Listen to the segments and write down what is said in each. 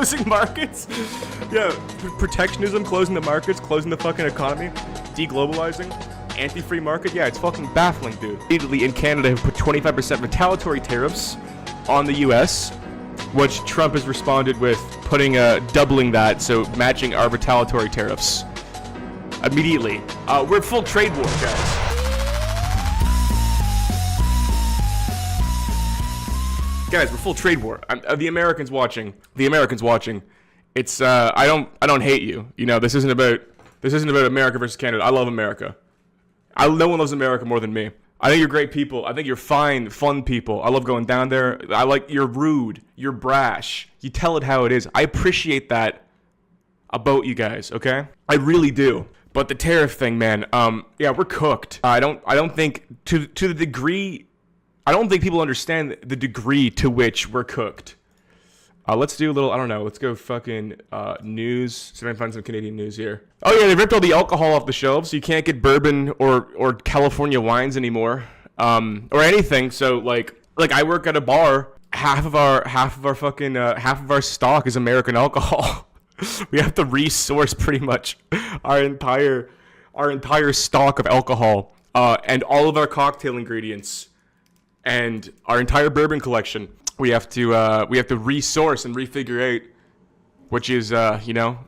closing markets. Yeah, protectionism, closing the markets, closing the fucking economy, deglobalizing, anti-free market. Yeah, it's fucking baffling, dude. Immediately in Canada have put 25% retaliatory tariffs on the US, which Trump has responded with putting doubling that, so matching our retaliatory tariffs. Immediately. We're full trade war, guys. Guys, we're full trade war. The Americans watching. It's I don't hate you. You know, this isn't about America versus Canada. I love America. No one loves America more than me. I think you're great people. I think you're fine, fun people. I love going down there. You're rude. You're brash. You tell it how it is. I appreciate that about you guys, okay? I really do. But the tariff thing, man, yeah, we're cooked. I don't think to the degree, I don't think people understand the degree to which we're cooked. Let's do a little, I don't know, let's go fucking news. See if I can find some Canadian news here. Oh yeah, they ripped all the alcohol off the shelves. So you can't get bourbon or California wines anymore, or anything. So like I work at a bar. Half of our stock is American alcohol. We have to resource pretty much our entire stock of alcohol, and all of our cocktail ingredients, and our entire bourbon collection. We have to resource and refigure out, which is you know,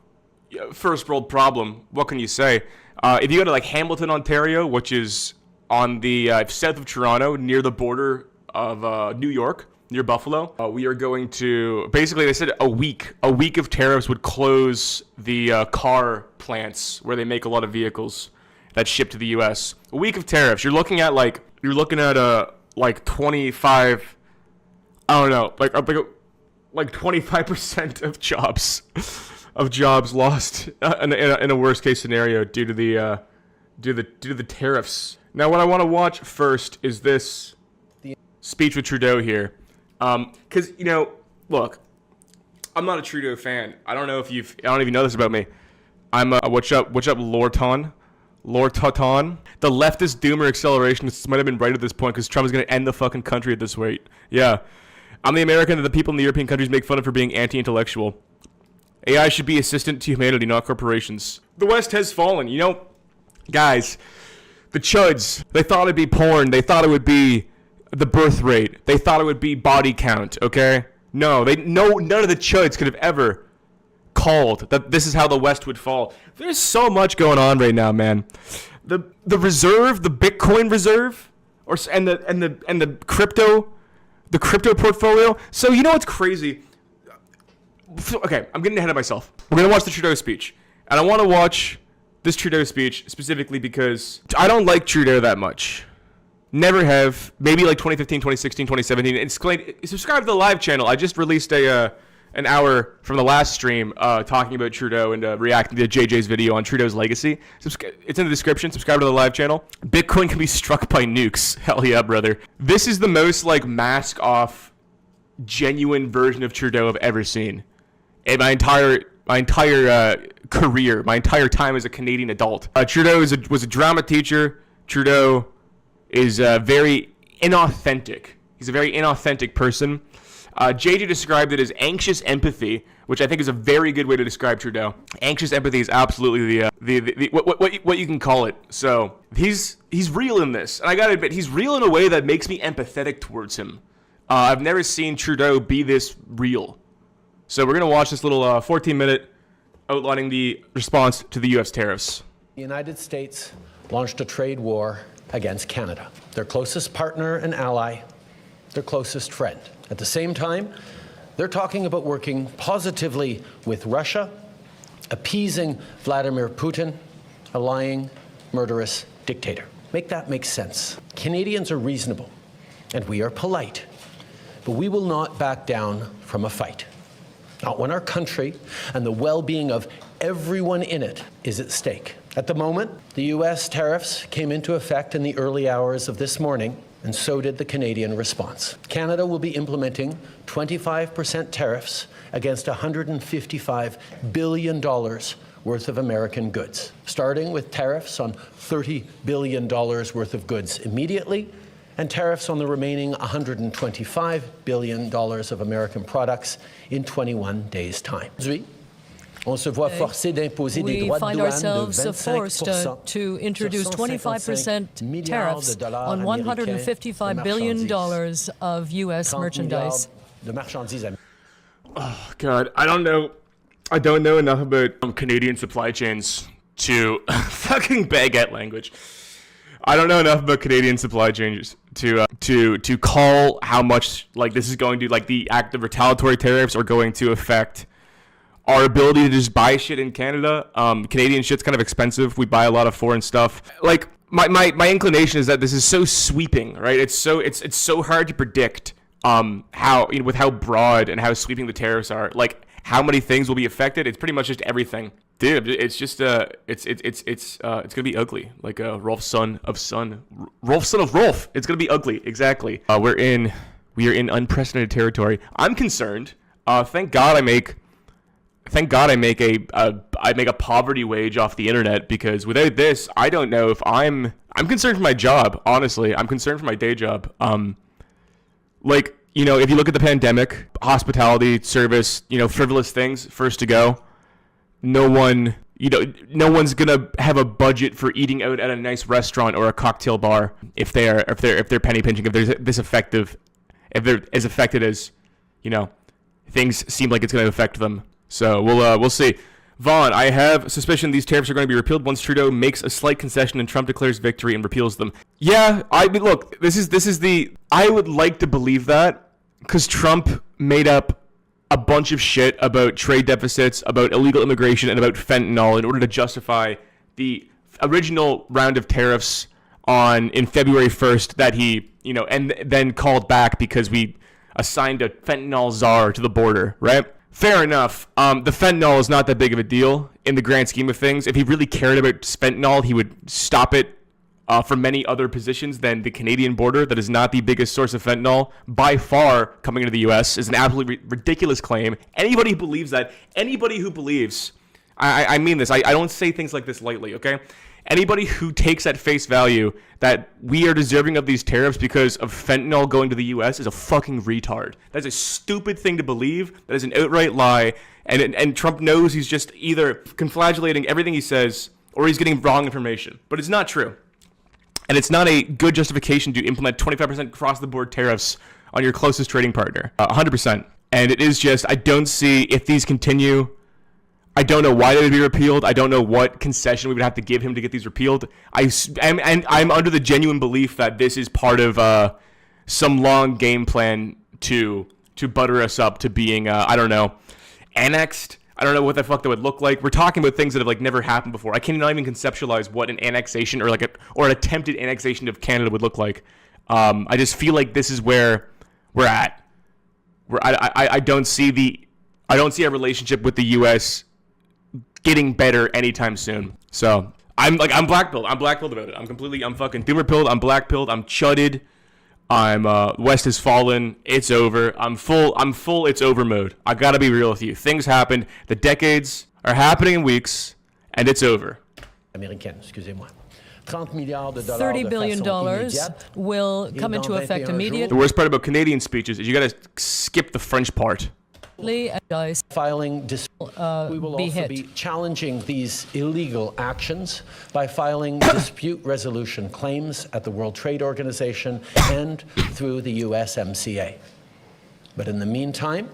first world problem. What can you say? If you go to like Hamilton, Ontario, which is on the south of Toronto, near the border of New York, near Buffalo, we are going to, basically they said a week of tariffs would close the car plants where they make a lot of vehicles that ship to the US. A week of tariffs. You're looking at like 25, I don't know, like 25% of jobs lost in a worst case scenario due to the tariffs. Now what I want to watch first is this speech with Trudeau here. Cause you know, look, I'm not a Trudeau fan. I don't know if you know this about me. I'm what's up, Lorton? The leftist doomer accelerations might have been right at this point because Trump is going to end the fucking country at this rate. Yeah. I'm the American that the people in the European countries make fun of for being anti-intellectual. AI should be assistant to humanity, not corporations. The West has fallen. You know, guys, the chuds, they thought it'd be porn. They thought it would be the birth rate. They thought it would be body count, okay? No, none of the chuds could have ever called that this is how the West would fall. There's so much going on right now, man. The reserve, the Bitcoin reserve, and the crypto portfolio. So you know what's crazy? Okay, I'm getting ahead of myself. We're gonna watch the Trudeau speech, and I want to watch this Trudeau speech specifically because I don't like Trudeau that much. Never have. Maybe like 2015, 2016, 2017. Subscribe to the live channel. I just released an hour from the last stream talking about Trudeau and reacting to JJ's video on Trudeau's legacy. It's in the description. Subscribe to the live channel. Bitcoin can be struck by nukes. Hell yeah, brother. This is the most like mask off, genuine version of Trudeau I've ever seen in my entire career, my entire time as a Canadian adult. Trudeau was a drama teacher. Trudeau is very inauthentic. He's a very inauthentic person. JJ described it as anxious empathy, which I think is a very good way to describe Trudeau. Anxious empathy is absolutely what you can call it. So he's real in this, and I gotta admit, he's real in a way that makes me empathetic towards him. I've never seen Trudeau be this real. So we're gonna watch this little 14-minute outlining the response to the U.S. tariffs. The United States launched a trade war against Canada, their closest partner and ally, their closest friend. At the same time, they're talking about working positively with Russia, appeasing Vladimir Putin, a lying, murderous dictator. Make that make sense. Canadians are reasonable, and we are polite, but we will not back down from a fight. Not when our country and the well-being of everyone in it is at stake. At the moment, the U.S. tariffs came into effect in the early hours of this morning, and so did the Canadian response. Canada will be implementing 25% tariffs against $155 billion worth of American goods, starting with tariffs on $30 billion worth of goods immediately and tariffs on the remaining $125 billion of American products in 21 days' time. On se voit forcé d'imposer des droits de douane de 25% We find ourselves forced to introduce 25% tariffs on $155 billion of U.S. merchandise. Oh, God, I don't know enough about Canadian supply chains to fucking baguette language. I don't know enough about Canadian supply chains to call how much like this is going to like the retaliatory tariffs are going to affect our ability to just buy shit in Canada. Canadian shit's kind of expensive. We buy a lot of foreign stuff. Like my inclination is that this is so sweeping, right? It's so hard to predict how, you know, with how broad and how sweeping the tariffs are. Like how many things will be affected? It's pretty much just everything, dude. It's just it's gonna be ugly. Like Rolf's son of Rolf. It's gonna be ugly. Exactly. We are in unprecedented territory. I'm concerned. Thank God I make a poverty wage off the internet, because without this, I don't know if I'm concerned for my job. Honestly, I'm concerned for my day job. Like, you know, if you look at the pandemic, hospitality, service, you know, frivolous things, first to go. No one's gonna have a budget for eating out at a nice restaurant or a cocktail bar if they're penny pinching, if they're as affected as, you know, things seem like it's gonna affect them. So we'll see. Vaughn, I have suspicion these tariffs are going to be repealed once Trudeau makes a slight concession and Trump declares victory and repeals them. Yeah, I mean, look, I would like to believe that, because Trump made up a bunch of shit about trade deficits, about illegal immigration, and about fentanyl in order to justify the original round of tariffs in February 1st that he, you know, and then called back because we assigned a fentanyl czar to the border, right? Fair enough. The fentanyl is not that big of a deal in the grand scheme of things. If he really cared about fentanyl, he would stop it from many other positions than the Canadian border. That is not the biggest source of fentanyl by far coming into the U.S. is an absolutely ridiculous claim. Anybody who believes that, I mean this, I don't say things like this lightly, okay? Anybody who takes at face value that we are deserving of these tariffs because of fentanyl going to the U.S. is a fucking retard. That is a stupid thing to believe. That is an outright lie. And Trump knows he's just either conflagellating everything he says or he's getting wrong information. But it's not true. And it's not a good justification to implement 25% across-the-board tariffs on your closest trading partner. 100%. And it is just, I don't see, if these continue, I don't know why they would be repealed. I don't know what concession we would have to give him to get these repealed. I'm under the genuine belief that this is part of some long game plan to butter us up to being, I don't know, annexed. I don't know what the fuck that would look like. We're talking about things that have like never happened before. I cannot even conceptualize what an annexation or an attempted annexation of Canada would look like. I just feel like this is where we're at. I don't see a relationship with the U.S. getting better anytime soon. So I'm black-pilled. I'm black-pilled about it. I'm fucking doomer-pilled. I'm black-pilled. I'm chudded. I'm West has fallen. It's over. I'm full it's over mode. I gotta be real with you. Things happened. The decades are happening in weeks, and it's over. Américaine, excusez-moi. $30 billion will come into effect immediately. The worst part about Canadian speeches is you gotta skip the French part. Filing we will also be challenging these illegal actions by filing dispute resolution claims at the World Trade Organization and through the USMCA. But in the meantime,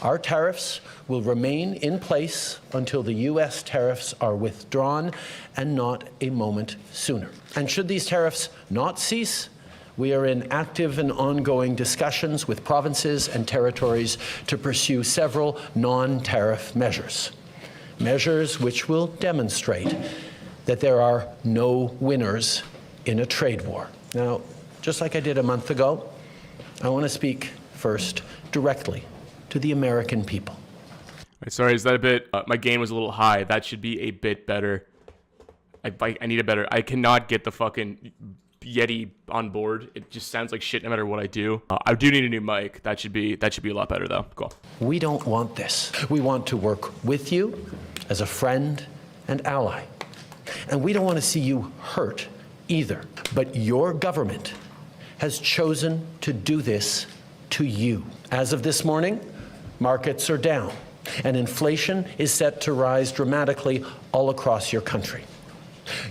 our tariffs will remain in place until the U.S. tariffs are withdrawn, and not a moment sooner. And should these tariffs not cease, we are in active and ongoing discussions with provinces and territories to pursue several non-tariff measures which will demonstrate that there are no winners in a trade war. Now, just like I did a month ago, I want to speak first directly to the American people. Sorry, is that a bit, my gain was a little high. That should be a bit better. I need a better, I cannot get the fucking Yeti on board. It just sounds like shit no matter what I do. I do need a new mic. That should be a lot better though. Cool. We don't want this. We want to work with you as a friend and ally. And we don't want to see you hurt either. But your government has chosen to do this to you. As of this morning, markets are down, and inflation is set to rise dramatically all across your country.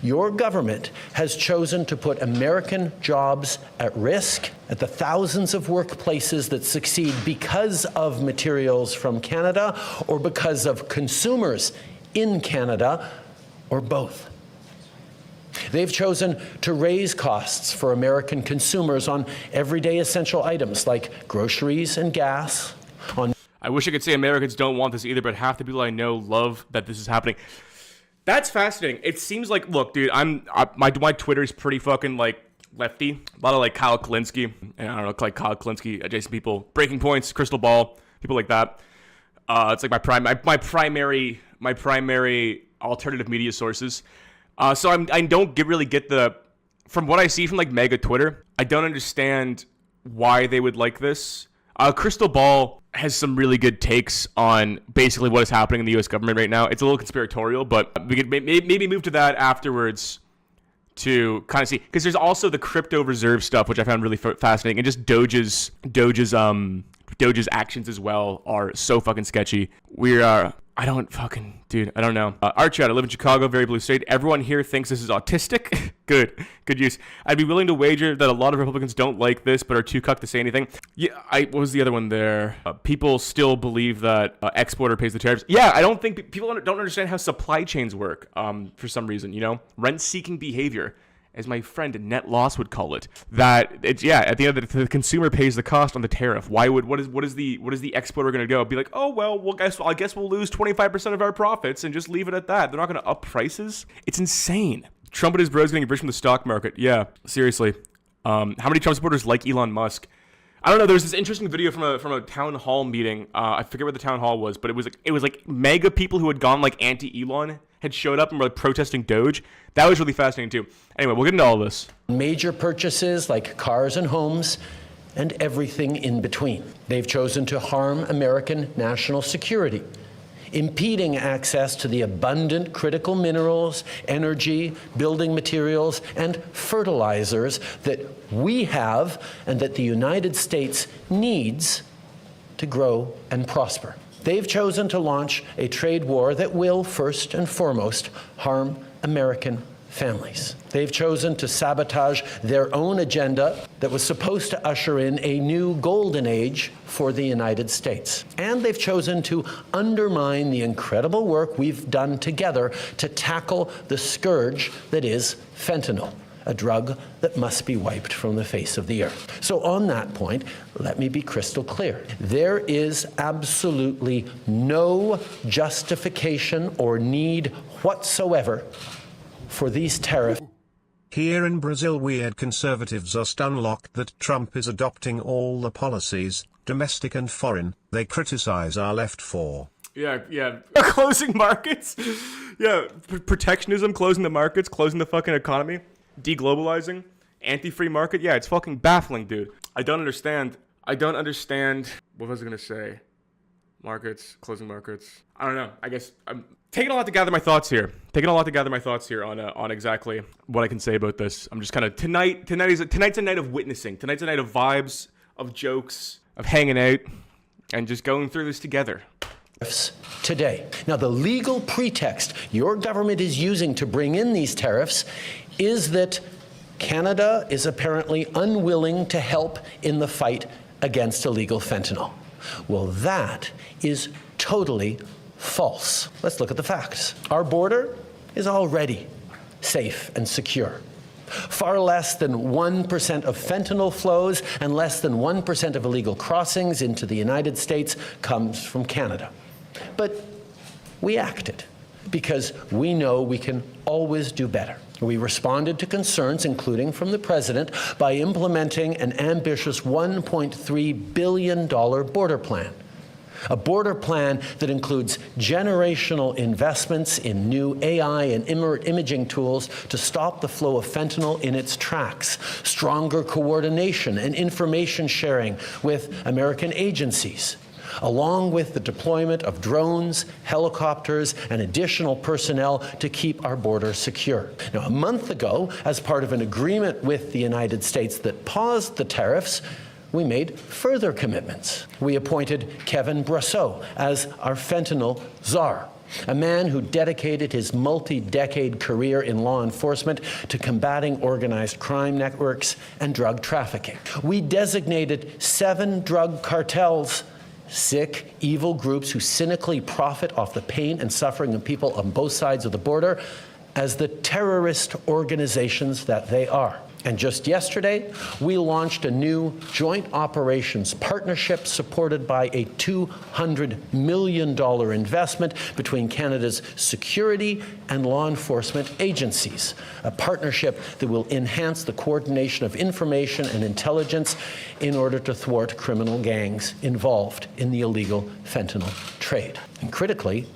Your government has chosen to put American jobs at risk, at the thousands of workplaces that succeed because of materials from Canada or because of consumers in Canada, or both. They've chosen to raise costs for American consumers on everyday essential items like groceries and gas. I wish I could say Americans don't want this either, but half the people I know love that this is happening. That's fascinating. It seems like, look, dude, my Twitter's pretty fucking like lefty. A lot of like Kyle Kalinske, and I don't know, like Kyle Kalinske adjacent people, Breaking Points, Crystal Ball, people like that. It's like my primary alternative media sources. So I don't really get the, from what I see from like mega Twitter, I don't understand why they would like this. Crystal Ball has some really good takes on basically what is happening in the U.S. government right now. It's a little conspiratorial, but we could maybe move to that afterwards to kind of see, because there's also the crypto reserve stuff, which I found really fascinating, and just Doge's actions as well are so fucking sketchy. I don't know. Archat, I live in Chicago, very blue state. Everyone here thinks this is autistic. Good use. I'd be willing to wager that a lot of Republicans don't like this, but are too cucked to say anything. Yeah, what was the other one there? People still believe that exporter pays the tariffs. Yeah, I don't think people don't understand how supply chains work. For some reason, rent-seeking behavior, as my friend Net Loss would call it, that it's, yeah, at the end of the consumer pays the cost on the tariff. What is the exporter going to go? Be like, oh well, I guess we'll lose 25% of our profits and just leave it at that. They're not going to up prices. It's insane. Trump and his bros getting rich from the stock market. Yeah, seriously. How many Trump supporters like Elon Musk? I don't know. There's this interesting video from a town hall meeting. I forget what the town hall was, but it was like mega people who had gone like anti-Elon had showed up and were like protesting Doge. That was really fascinating too. Anyway, we'll get into all this. Major purchases like cars and homes and everything in between. They've chosen to harm American national security, impeding access to the abundant critical minerals, energy, building materials, and fertilizers that we have and that the United States needs to grow and prosper. They've chosen to launch a trade war that will, first and foremost, harm American families. They've chosen to sabotage their own agenda that was supposed to usher in a new golden age for the United States. And they've chosen to undermine the incredible work we've done together to tackle the scourge that is fentanyl, a drug that must be wiped from the face of the earth. So on that point, let me be crystal clear. There is absolutely no justification or need whatsoever for these tariffs. Here in Brazil, weird conservatives are unlocked that Trump is adopting all the policies, domestic and foreign, they criticize our left for. Yeah. Closing markets. Yeah, protectionism, closing the markets, closing the fucking economy, deglobalizing, anti-free market. Yeah, it's fucking baffling, dude. I don't understand. What was I gonna say? Markets, closing markets. I don't know. I guess I'm taking a lot to gather my thoughts here. On exactly what I can say about this. I'm just kind of tonight's a night of witnessing. Tonight's a night of vibes, of jokes, of hanging out, and just going through this together. Today. Now, the legal pretext your government is using to bring in these tariffs is that Canada is apparently unwilling to help in the fight against illegal fentanyl. Well, that is totally false. Let's look at the facts. Our border is already safe and secure. Far less than 1% of fentanyl flows and less than 1% of illegal crossings into the United States comes from Canada. But we acted because we know we can always do better. We responded to concerns, including from the president, by implementing an ambitious $1.3 billion border plan. A border plan that includes generational investments in new AI and imaging tools to stop the flow of fentanyl in its tracks, stronger coordination and information sharing with American agencies, along with the deployment of drones, helicopters, and additional personnel to keep our border secure. Now, a month ago, as part of an agreement with the United States that paused the tariffs, we made further commitments. We appointed Kevin Brasseau as our fentanyl czar, a man who dedicated his multi-decade career in law enforcement to combating organized crime networks and drug trafficking. We designated 7 drug cartels, sick, evil groups who cynically profit off the pain and suffering of people on both sides of the border, as the terrorist organizations that they are. And just yesterday, we launched a new joint operations partnership supported by a $200 million investment between Canada's security and law enforcement agencies, a partnership that will enhance the coordination of information and intelligence in order to thwart criminal gangs involved in the illegal fentanyl trade. And critically,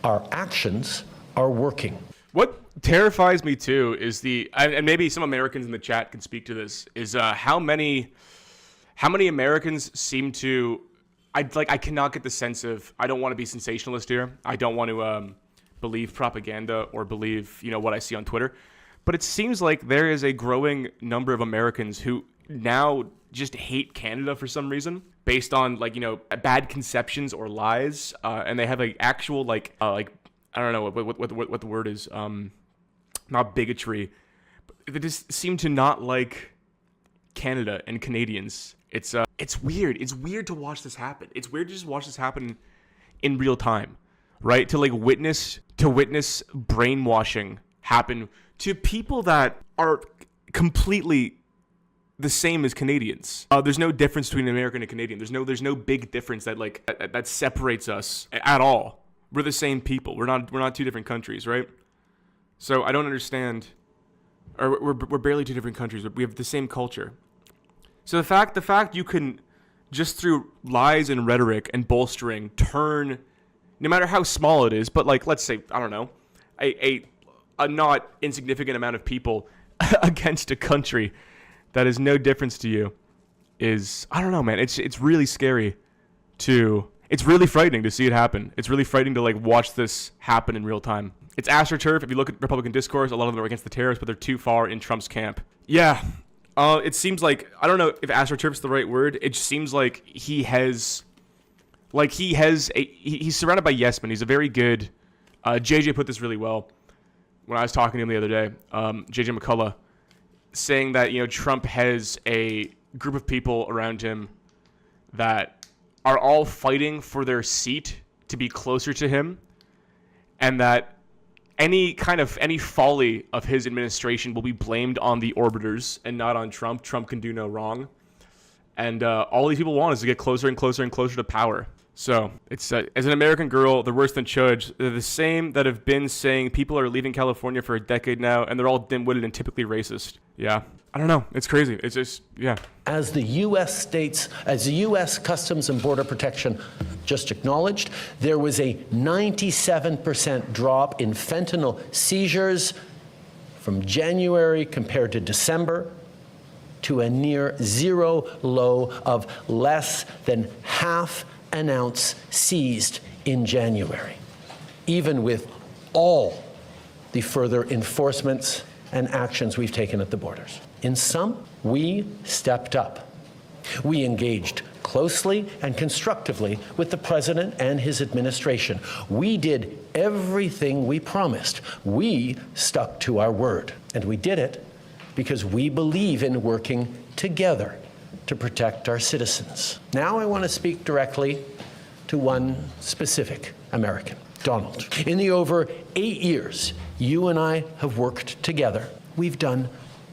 our actions are working. What terrifies me too is and maybe some Americans in the chat can speak to this, is how many Americans seem to, I cannot get the sense of, I don't want to be sensationalist here. I don't want to believe propaganda or believe, what I see on Twitter. But it seems like there is a growing number of Americans who now just hate Canada for some reason, based on bad conceptions or lies, and they have actual I don't know what the word is. Not bigotry, but they just seem to not like Canada and Canadians. It's weird. It's weird to watch this happen. It's weird to just watch this happen in real time, right? To witness brainwashing happen to people that are completely the same as Canadians. There's no difference between American and Canadian. There's no big difference that separates us at all. We're the same people. We're not two different countries, right? So I don't understand, or we're barely two different countries, but we have the same culture. So the fact you can, just through lies and rhetoric and bolstering, turn, no matter how small it is, but let's say, I don't know, a not insignificant amount of people against a country that is no difference to you is, I don't know, man, it's really scary it's really frightening to see it happen. It's really frightening to watch this happen in real time. It's AstroTurf. If you look at Republican discourse, a lot of them are against the tariffs, but they're too far in Trump's camp. Yeah, it seems like, I don't know if AstroTurf is the right word. It just seems like he's surrounded by yes men. He's a very good, JJ put this really well when I was talking to him the other day, JJ McCullough, saying that, Trump has a group of people around him that are all fighting for their seat to be closer to him, and that any folly of his administration will be blamed on the orbiters and not on Trump. Trump can do no wrong. And all these people want is to get closer and closer and closer to power. So it's as an American girl, they're worse than Chudge. They're the same that have been saying people are leaving California for a decade now, and they're all dim-witted and typically racist. Yeah. I don't know. It's crazy. It's just, yeah. As the U.S. Customs and Border Protection just acknowledged, there was a 97% drop in fentanyl seizures from January compared to December, to a near zero low of less than half an ounce seized in January, even with all the further enforcements and actions we've taken at the borders. In sum, we stepped up. We engaged closely and constructively with the president and his administration. We did everything we promised. We stuck to our word, and we did it because we believe in working together to protect our citizens. Now I want to speak directly to one specific American, Donald. In the over 8 years you and I have worked together, we've done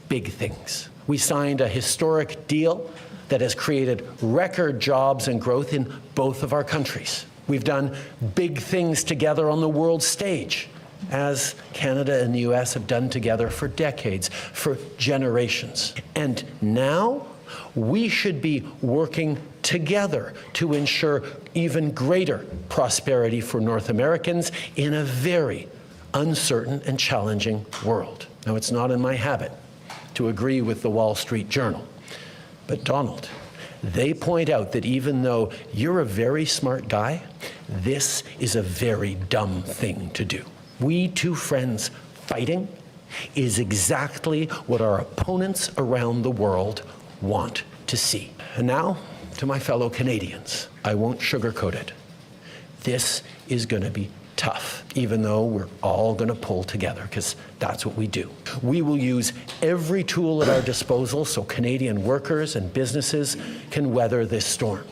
big things. We signed a historic deal that has created record jobs and growth in both of our countries. We've done big things together on the world stage, as Canada and the US have done together for decades, for generations. And now we should be working together to ensure even greater prosperity for North Americans in a very uncertain and challenging world. Now, it's not in my habit to agree with the Wall Street Journal, but Donald, They point out that even though you're a very smart guy, this is a very dumb thing to do. We two friends fighting is exactly what our opponents around the world want to see. And now, to my fellow Canadians, I won't sugarcoat it. This is going to be tough, even though we're all going to pull together, because that's what we do. We will use every tool at our disposal so Canadian workers and businesses can weather this storm.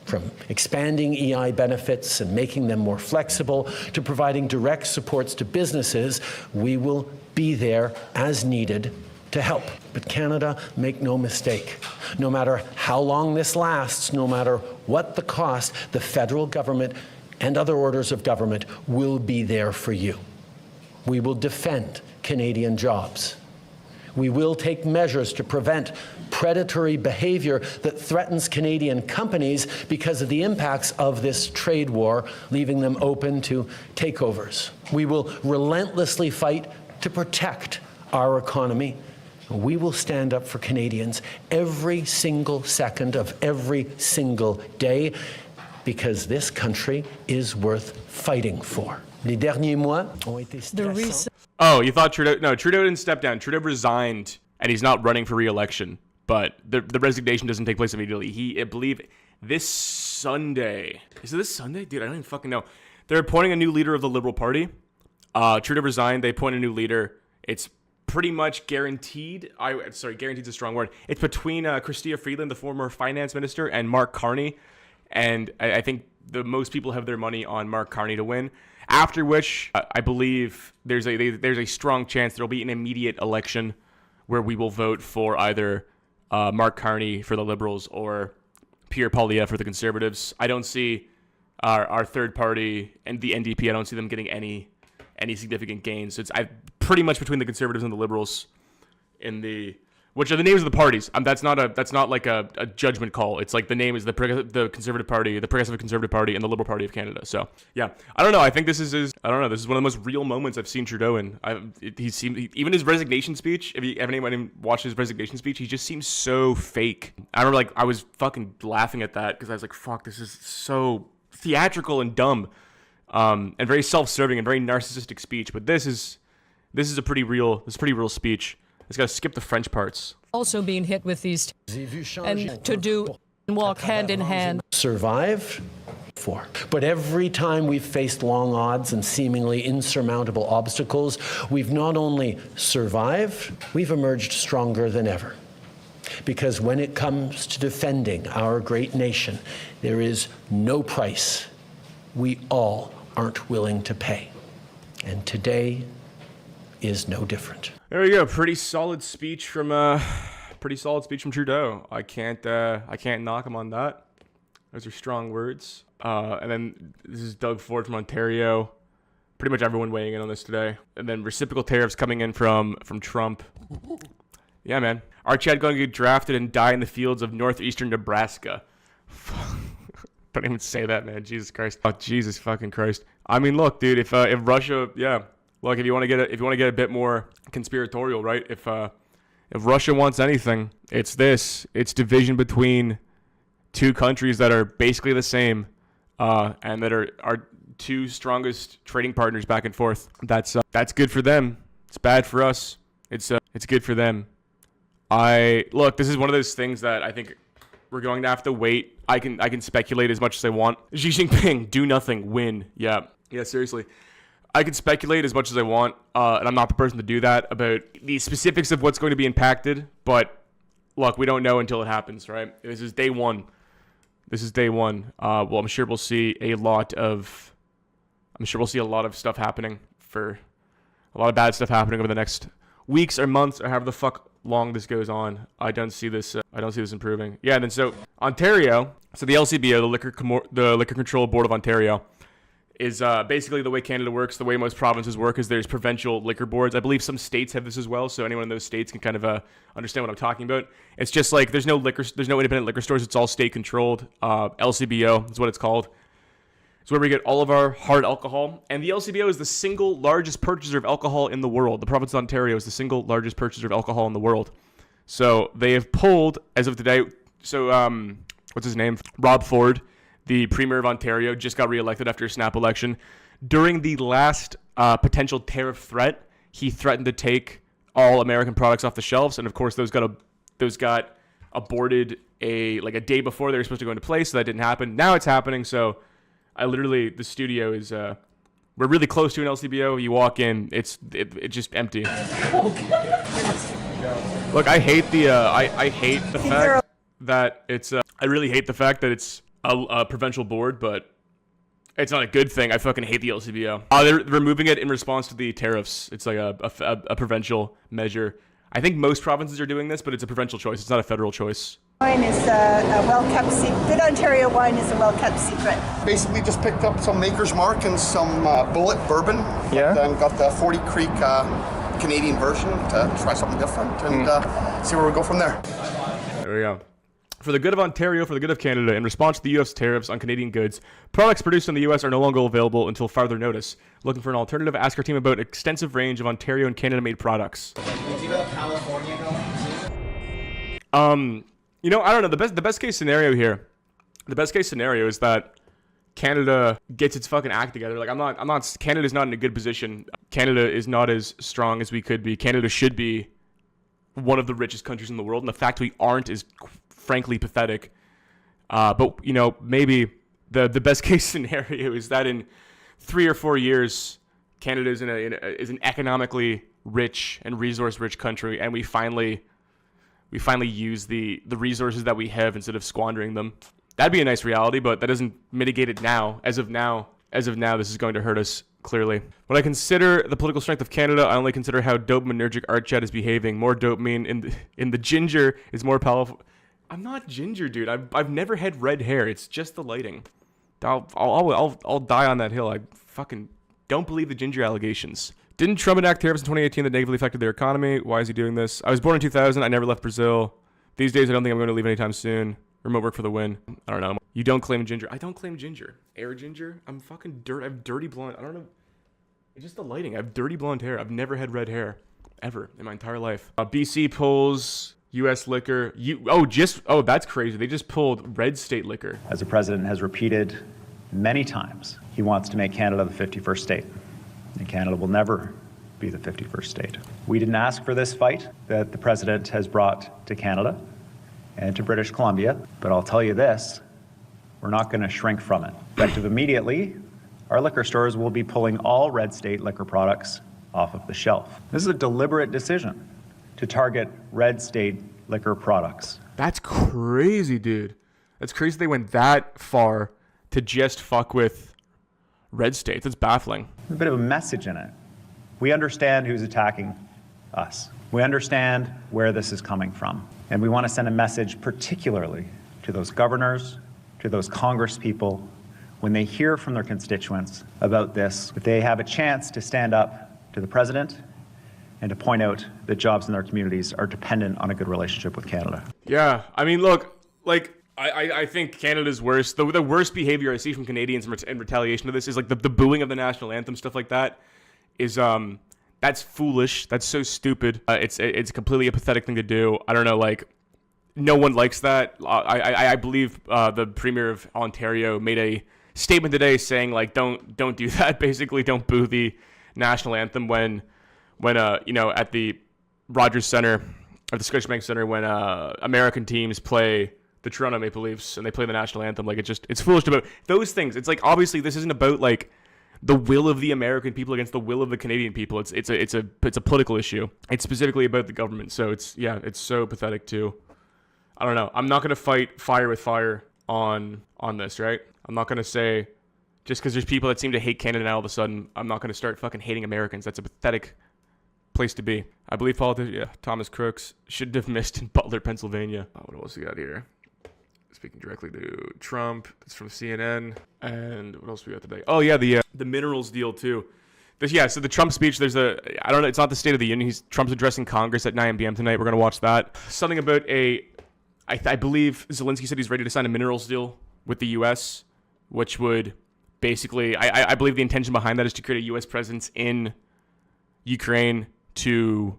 From expanding EI benefits and making them more flexible to providing direct supports to businesses, we will be there as needed to help. But Canada, make no mistake, no matter how long this lasts, no matter what the cost, the federal government and other orders of government will be there for you. We will defend Canadian jobs. We will take measures to prevent predatory behavior that threatens Canadian companies because of the impacts of this trade war, leaving them open to takeovers. We will relentlessly fight to protect our economy. We will stand up for Canadians every single second of every single day, because this country is worth fighting for. Les derniers mois ont été stressants. Oh, you thought Trudeau? No, Trudeau didn't step down. Trudeau resigned, and he's not running for re-election. But the resignation doesn't take place immediately. I believe this Sunday. Is it this Sunday? Dude, I don't even fucking know. They're appointing a new leader of the Liberal Party. Trudeau resigned. They appoint a new leader. It's pretty much guaranteed. Guaranteed is a strong word. It's between Chrystia Freeland, the former finance minister, and Mark Carney. And I think the most people have their money on Mark Carney to win. After which, I believe there's a strong chance there'll be an immediate election where we will vote for either Mark Carney for the Liberals or Pierre Poilievre for the Conservatives. I don't see our third party and the NDP. I don't see them getting any significant gains. So it's pretty much between the Conservatives and the Liberals which are the names of the parties. That's not like a judgment call. It's like the name is the Conservative Party, the Progressive Conservative Party, and the Liberal Party of Canada. So yeah, I don't know. I think this is This is one of the most real moments I've seen Trudeau in. Even his resignation speech. If anyone watched his resignation speech, he just seems so fake. I remember I was fucking laughing at that because I was like, fuck, this is so theatrical and dumb, and very self-serving and very narcissistic speech. But this is a pretty real speech. It's got to skip the French parts. Also being hit with these and to do and walk hand in hand. Survive for. But every time we've faced long odds and seemingly insurmountable obstacles, we've not only survived, we've emerged stronger than ever. Because when it comes to defending our great nation, there is no price we all aren't willing to pay. And today is no different. There we go. Pretty solid speech from Trudeau. I can't knock him on that. Those are strong words. And then this is Doug Ford from Ontario. Pretty much everyone weighing in on this today. And then reciprocal tariffs coming in from Trump. Yeah, man. Our Chad going to get drafted and die in the fields of northeastern Nebraska. Don't even say that, man. Jesus Christ. Oh, Jesus fucking Christ. I mean, look, dude. If Russia, yeah. Look, if you want to get a bit more conspiratorial, right? If Russia wants anything, it's this. It's division between two countries that are basically the same, and that are our two strongest trading partners back and forth. That's good for them. It's bad for us. It's good for them. Look, this is one of those things that I think we're going to have to wait. I can speculate as much as I want. Xi Jinping, do nothing, win. Yeah, seriously. I can speculate as much as I want, and I'm not the person to do that, about the specifics of what's going to be impacted. But look, we don't know until it happens, right? This is day one. Well, I'm sure we'll see a lot of stuff happening, for a lot of bad stuff happening over the next weeks or months or however the fuck long this goes on. I don't see this improving. Yeah, and then so Ontario, so the LCBO, the Liquor Control Board of Ontario, is basically the way Canada works, the way most provinces work, is there's provincial liquor boards. I believe some states have this as well, so anyone in those states can kind of understand what I'm talking about. It's just like there's no independent liquor stores. It's all state controlled. LCBO is what it's called. It's where we get all of our hard alcohol. And the LCBO is the single largest purchaser of alcohol in the world. The province of Ontario is the single largest purchaser of alcohol in the world. So they have pulled, as of today, what's his name? Rob Ford, the Premier of Ontario, just got reelected after a snap election. During the last potential tariff threat, he threatened to take all American products off the shelves, and of course those got aborted a day before they were supposed to go into place, so that didn't happen. Now it's happening, so the studio is we're really close to an LCBO. You walk in, it's just empty. Look, I hate the fact that it's I really hate the fact that it's a provincial board, but it's not a good thing. I fucking hate the LCBO. They're removing it in response to the tariffs. It's like a provincial measure. I think most provinces are doing this, but it's a provincial choice. It's not a federal choice. Wine is a well-kept secret. Good Ontario wine is a well-kept secret. Basically just picked up some Maker's Mark and some Bullet bourbon. Yeah. Then got the 40 Creek Canadian version to try something different and see where we go from there. There we go. For the good of Ontario, for the good of Canada, in response to the U.S. tariffs on Canadian goods, products produced in the U.S. are no longer available until further notice. Looking for an alternative? Ask our team about an extensive range of Ontario and Canada-made products. California I don't know. The best case scenario here, the best case scenario is that Canada gets its fucking act together. Like Canada's not in a good position. Canada is not as strong as we could be. Canada should be one of the richest countries in the world, and the fact we aren't is frankly pathetic. But maybe the best case scenario is that in 3 or 4 years, Canada is is an economically rich and resource-rich country, and we finally use the resources that we have instead of squandering them. That'd be a nice reality, but that doesn't mitigate it now. As of now, this is going to hurt us, clearly. When I consider the political strength of Canada, I only consider how dopaminergic our chat is behaving. More dopamine in the ginger is more powerful. I'm not ginger, dude. I've never had red hair. It's just the lighting. I'll die on that hill. I fucking don't believe the ginger allegations. Didn't Trump enact tariffs in 2018 that negatively affected their economy? Why is he doing this? I was born in 2000. I never left Brazil. These days, I don't think I'm going to leave anytime soon. Remote work for the win. I don't know. You don't claim ginger. I don't claim ginger. Air ginger? I'm fucking dirt. I have dirty blonde. I don't know. It's just the lighting. I have dirty blonde hair. I've never had red hair. Ever. In my entire life. BC pulls U.S. liquor. That's crazy. They just pulled red state liquor. As the president has repeated many times, he wants to make Canada the 51st state. And Canada will never be the 51st state. We didn't ask for this fight that the president has brought to Canada and to British Columbia, but I'll tell you this, we're not going to shrink from it. Effective immediately, our liquor stores will be pulling all red state liquor products off of the shelf. This is a deliberate decision to target red state liquor products. That's crazy, dude. That's crazy they went that far to just fuck with red states. That's baffling. There's a bit of a message in it. We understand who's attacking us. We understand where this is coming from. And we want to send a message particularly to those governors, to those Congress people, when they hear from their constituents about this, that they have a chance to stand up to the president and to point out that jobs in their communities are dependent on a good relationship with Canada. Yeah, I mean, look, I think Canada's worst. The worst behavior I see from Canadians in retaliation to this is like the booing of the national anthem, stuff like that. That's foolish. That's so stupid. It's completely a pathetic thing to do. I don't know, no one likes that. I believe the Premier of Ontario made a statement today saying don't do that. Basically, don't boo the national anthem when at the Rogers Centre or the Scotiabank Centre when American teams play the Toronto Maple Leafs and they play the national anthem. It's foolish about those things. It's obviously this isn't about the will of the American people against the will of the Canadian people. It's a political issue. It's specifically about the government. So it's so pathetic too. I don't know. I'm not gonna fight fire with fire on this, right? I'm not gonna say just because there's people that seem to hate Canada now all of a sudden, I'm not gonna start fucking hating Americans. That's a pathetic place to be. I believe Thomas Crooks should have missed in Butler, Pennsylvania. What else we got here? Speaking directly to Trump, it's from CNN. And what else we got today? Oh yeah, the minerals deal too. So the Trump speech, I don't know, it's not the State of the Union. Trump's addressing Congress at 9 p.m. tonight. We're gonna watch that. Something about I believe Zelensky said he's ready to sign a minerals deal with the U.S., which would basically, I believe the intention behind that is to create a U.S. presence in Ukraine to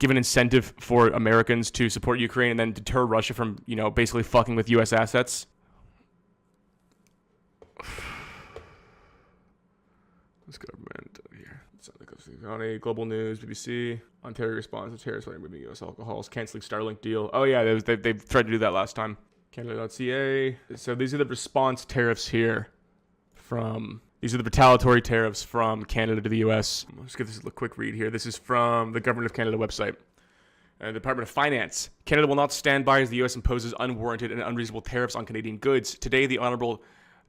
give an incentive for Americans to support Ukraine and then deter Russia from, basically fucking with U.S. assets. This government here. County, Global News, BBC. Ontario responds to tariffs by removing U.S. alcohols, canceling Starlink deal. Oh yeah, they've tried to do that last time. Canada.ca. So these are the response tariffs here these are the retaliatory tariffs from Canada to the U.S. Let's give this a quick read here. This is from the Government of Canada website. Department of Finance. Canada will not stand by as the U.S. imposes unwarranted and unreasonable tariffs on Canadian goods. Today, the Honorable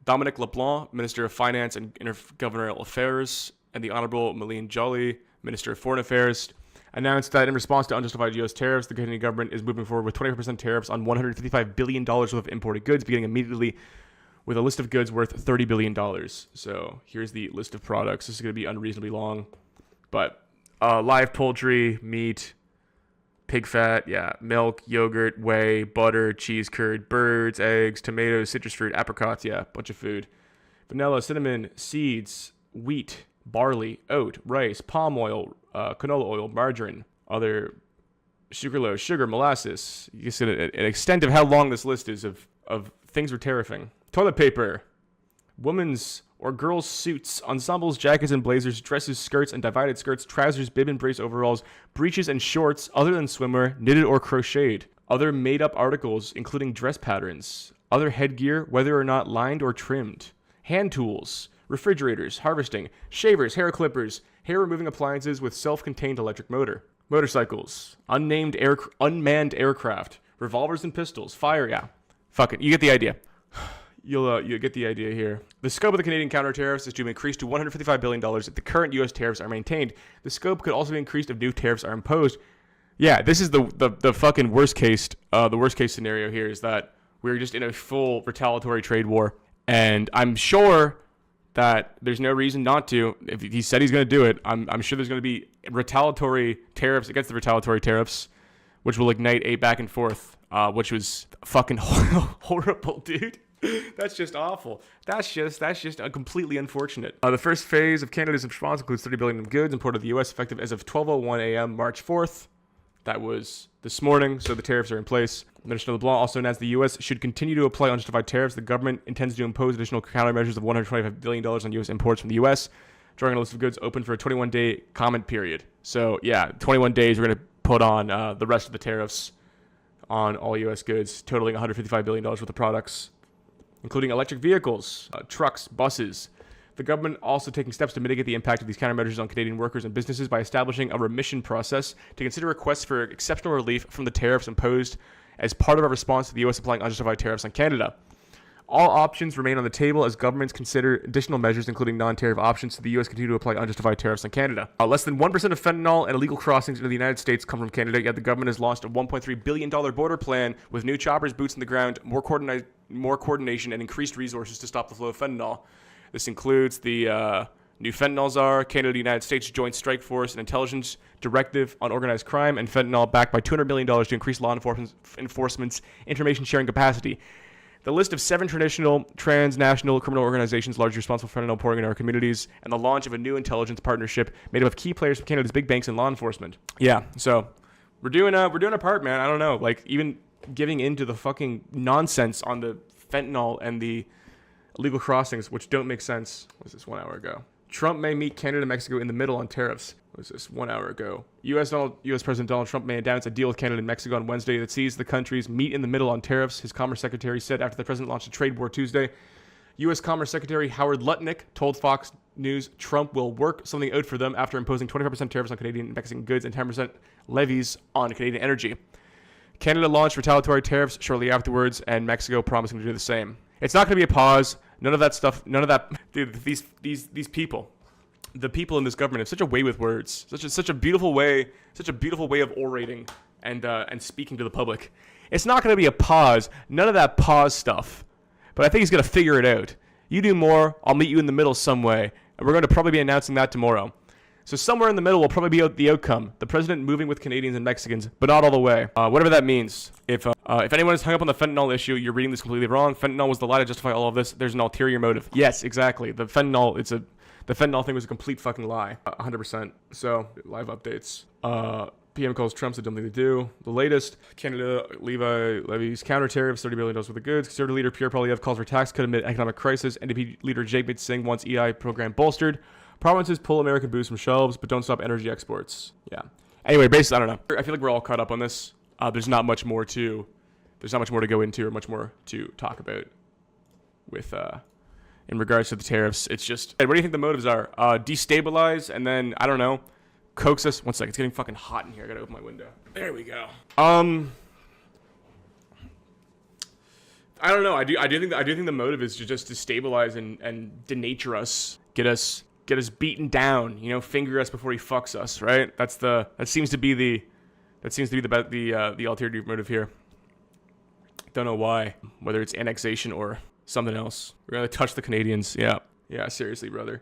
Dominic LeBlanc, Minister of Finance and Intergovernmental Affairs, and the Honorable Mylene Joly, Minister of Foreign Affairs, announced that in response to unjustified U.S. tariffs, the Canadian government is moving forward with 25% tariffs on $155 billion worth of imported goods, beginning immediately with a list of goods worth $30 billion. So here's the list of products. This is going to be unreasonably long. But live poultry, meat, pig fat, milk, yogurt, whey, butter, cheese curd, birds, eggs, tomatoes, citrus fruit, apricots, bunch of food. Vanilla, cinnamon, seeds, wheat, barley, oat, rice, palm oil, canola oil, margarine, other sucralose, sugar, molasses. You can see an extent of how long this list is of things we're tariffing. Toilet paper, women's or girls' suits, ensembles, jackets and blazers, dresses, skirts and divided skirts, trousers, bib and brace overalls, breeches and shorts other than swimwear, knitted or crocheted. Other made-up articles, including dress patterns. Other headgear, whether or not lined or trimmed. Hand tools, refrigerators, harvesting, shavers, hair clippers, hair-removing appliances with self-contained electric motor. Motorcycles, unmanned aircraft, revolvers and pistols, fire, fuck it, you get the idea. You'll get the idea here. The scope of the Canadian counter tariffs is to increase to $155 billion if the current U.S. tariffs are maintained. The scope could also be increased if new tariffs are imposed. Yeah, this is the fucking worst case. The worst case scenario here is that we're just in a full retaliatory trade war, and I'm sure that there's no reason not to. If he said he's going to do it, I'm sure there's going to be retaliatory tariffs against the retaliatory tariffs, which will ignite a back and forth, which was fucking horrible, dude. That's just awful. That's just completely unfortunate. The first phase of Canada's response includes $30 billion in goods imported to the U.S. effective as of 12:01 a.m. March 4th. That was this morning, so the tariffs are in place. Minister LeBlanc also announced the U.S. should continue to apply unjustified tariffs. The government intends to impose additional countermeasures of $125 billion on U.S. imports from the U.S., drawing a list of goods open for a 21-day comment period. So, 21 days we're going to put on the rest of the tariffs on all U.S. goods, totaling $155 billion worth of products, including electric vehicles, trucks, buses. The government also taking steps to mitigate the impact of these countermeasures on Canadian workers and businesses by establishing a remission process to consider requests for exceptional relief from the tariffs imposed as part of our response to the U.S. applying unjustified tariffs on Canada. All options remain on the table as governments consider additional measures, including non-tariff options, to the U.S. continue to apply unjustified tariffs on Canada. Less than 1% of fentanyl and illegal crossings into the United States come from Canada, yet the government has launched a $1.3 billion border plan with new choppers, boots on the ground, more coordination, and increased resources to stop the flow of fentanyl. This includes the new fentanyl czar, Canada-United States Joint Strike Force, and Intelligence Directive on Organized Crime, and fentanyl backed by $200 million to increase law enforcement's information sharing capacity. The list of 7 traditional transnational criminal organizations largely responsible for fentanyl pouring in our communities, and the launch of a new intelligence partnership made up of key players from Canada's big banks and law enforcement. Yeah, so we're doing a part, man. I don't know, like even giving into the fucking nonsense on the fentanyl and the illegal crossings, which don't make sense. What was this 1 hour ago? Trump may meet Canada and Mexico in the middle on tariffs. What was this 1 hour ago? U.S. President Donald Trump may announce a deal with Canada and Mexico on Wednesday that sees the countries meet in the middle on tariffs, his Commerce Secretary said after the president launched a trade war Tuesday. U.S. Commerce Secretary Howard Lutnick told Fox News Trump will work something out for them after imposing 25% tariffs on Canadian and Mexican goods and 10% levies on Canadian energy. Canada launched retaliatory tariffs shortly afterwards, and Mexico promising to do the same. It's not going to be a pause. None of that stuff. None of that. Dude, these people, the people in this government have such a way with words. Such a beautiful way of orating and speaking to the public. It's not going to be a pause. None of that pause stuff. But I think he's going to figure it out. You do more, I'll meet you in the middle some way. And we're going to probably be announcing that tomorrow. So somewhere in the middle will probably be the outcome. The president moving with Canadians and Mexicans, but not all the way. Whatever that means. If anyone is hung up on the fentanyl issue, you're reading this completely wrong. Fentanyl was the lie to justify all of this. There's an ulterior motive. Yes, exactly. The fentanyl thing was a complete fucking lie. 100%. So, live updates. PM calls Trump's a dumb thing to do. The latest, Canada levies counter tariffs, $30 billion worth of goods. Conservative leader Pierre Poilievre calls for tax cut amid economic crisis. NDP leader Jagmeet Singh wants EI program bolstered. Provinces pull American booze from shelves, but don't stop energy exports. Yeah. Anyway, basically, I don't know. I feel like we're all caught up on this. There's not much more to go into or much more to talk about with in regards to the tariffs. It's just, what do you think the motives are? Destabilize and then, I don't know, coax us. One sec, it's getting fucking hot in here. I gotta open my window. There we go. I don't know. I do think the motive is to just destabilize and denature us, get us beaten down. You know, finger us before he fucks us. Right? That seems to be the ulterior motive here. Don't know why. Whether it's annexation or something else. We're gonna touch the Canadians. Yeah. Yeah. Seriously, brother.